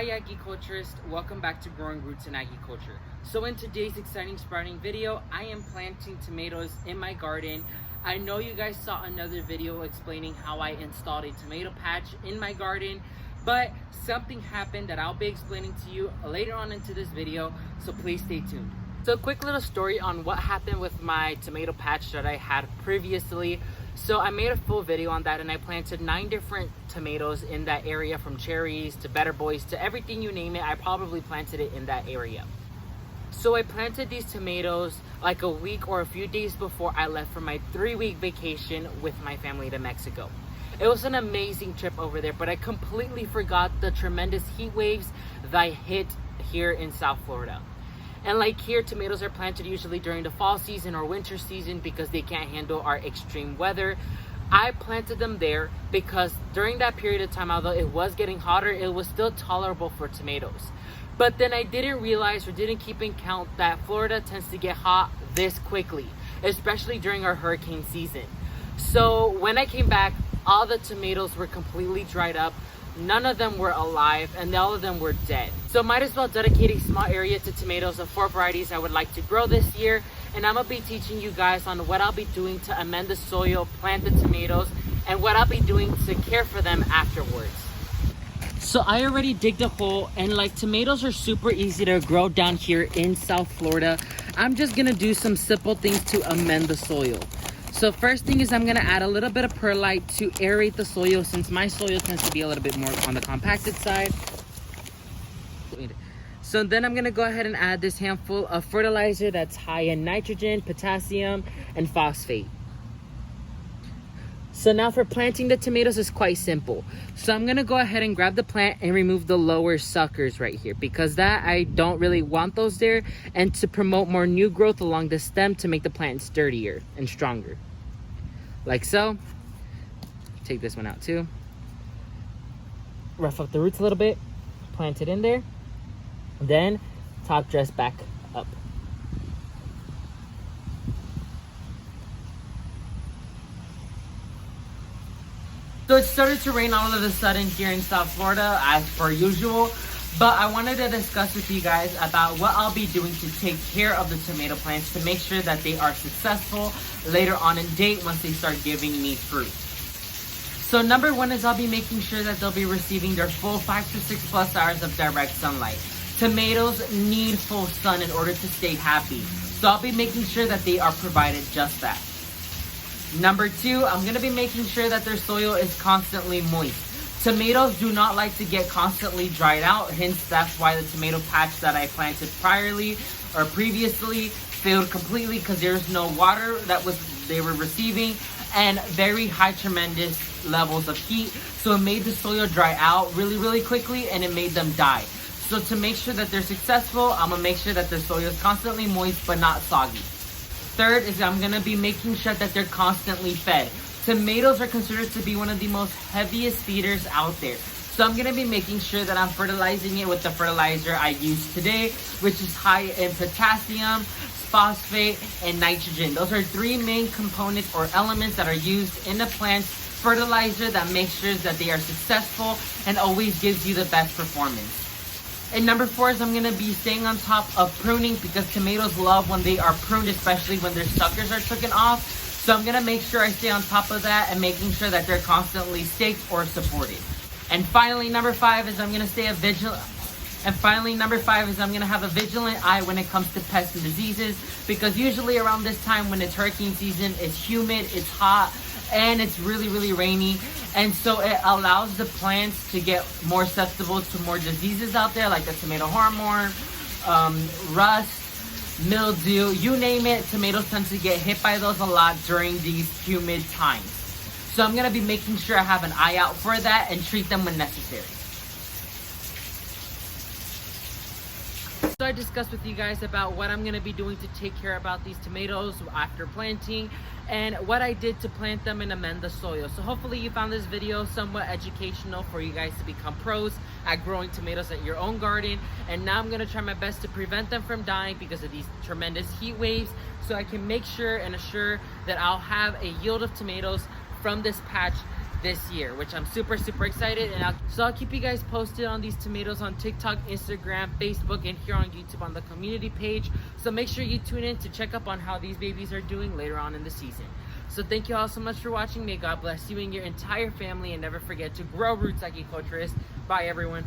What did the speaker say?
Hi agriculturists, welcome back to Growing Roots in Agriculture. So in today's exciting sprouting video, I am planting tomatoes in my garden. I know you guys saw another video explaining how I installed a tomato patch in my garden, but something happened that I'll be explaining to you later on into this video, so please stay tuned. So a quick little story on what happened with my tomato patch that I had previously. So I made a full video on that and I planted 9 different tomatoes in that area, from cherries to better boys to everything you name it. I probably planted it in that area. So I planted these tomatoes like a week or a few days before I left for my 3-week vacation with my family to Mexico. It was an amazing trip over there, but I completely forgot the tremendous heat waves that hit here in South Florida. And like here, tomatoes are planted usually during the fall season or winter season because they can't handle our extreme weather. I planted them there because during that period of time, although it was getting hotter, it was still tolerable for tomatoes. But then I didn't realize or didn't keep in count that Florida tends to get hot this quickly, especially during our hurricane season. So when I came back, all the tomatoes were completely dried up. None of them were alive and all of them were dead. So might as well dedicate a small area to tomatoes of 4 varieties I would like to grow this year. And I'm gonna be teaching you guys on what I'll be doing to amend the soil, plant the tomatoes, and what I'll be doing to care for them afterwards. So I already digged a hole, and like tomatoes are super easy to grow down here in South Florida. I'm just gonna do some simple things to amend the soil. So first thing is I'm gonna add a little bit of perlite to aerate the soil, since my soil tends to be a little bit more on the compacted side. So then I'm gonna go ahead and add this handful of fertilizer that's high in nitrogen, potassium, and phosphate. So now for planting the tomatoes is quite simple. So I'm gonna go ahead and grab the plant and remove the lower suckers right here, because that I don't really want those there, and to promote more new growth along the stem to make the plant sturdier and stronger. Like so. Take this one out too. Rough up the roots a little bit, plant it in there, then top dress back up. So it started to rain all of a sudden here in South Florida as per usual, but I wanted to discuss with you guys about what I'll be doing to take care of the tomato plants to make sure that they are successful later on in date once they start giving me fruit. So number 1 is I'll be making sure that they'll be receiving their full 5 to 6 plus hours of direct sunlight. Tomatoes need full sun in order to stay happy, so I'll be making sure that they are provided just that. Number 2, I'm going to be making sure that their soil is constantly moist. Tomatoes do not like to get constantly dried out, hence that's why the tomato patch that I planted previously failed completely, because there's no water they were receiving and very high tremendous levels of heat. So it made the soil dry out really quickly and it made them die. So to make sure that they're successful, I'm gonna make sure that their soil is constantly moist but not soggy. Third is I'm gonna be making sure that they're constantly fed. Tomatoes are considered to be one of the most heaviest feeders out there. So I'm gonna be making sure that I'm fertilizing it with the fertilizer I used today, which is high in potassium, phosphate, and nitrogen. Those are 3 main components or elements that are used in the plant's fertilizer that makes sure that they are successful and always gives you the best performance. And number 4 is I'm going to be staying on top of pruning, because tomatoes love when they are pruned, especially when their suckers are taken off. So I'm going to make sure I stay on top of that and making sure that they're constantly staked or supported. And finally, number 5 is I'm going to stay vigilant. And finally, number 5 is I'm going to have a vigilant eye when it comes to pests and diseases, because usually around this time when it's hurricane season, it's humid, it's hot, and it's really rainy. And so it allows the plants to get more susceptible to more diseases out there, like the tomato hornworm, rust, mildew, you name it. Tomatoes tend to get hit by those a lot during these humid times. So I'm going to be making sure I have an eye out for that and treat them when necessary. So I discussed with you guys about what I'm going to be doing to take care about these tomatoes after planting, and what I did to plant them and amend the soil. So hopefully you found this video somewhat educational for you guys to become pros at growing tomatoes at your own garden. And now I'm going to try my best to prevent them from dying because of these tremendous heat waves, so I can make sure and assure that I'll have a yield of tomatoes from this patch this year, which I'm super excited. And I'll keep you guys posted on these tomatoes on TikTok, Instagram, Facebook, and here on YouTube on the community page. So make sure you tune in to check up on how these babies are doing later on in the season. So thank you all so much for watching. May God bless you and your entire family, and never forget to grow roots agriculturists. Bye everyone.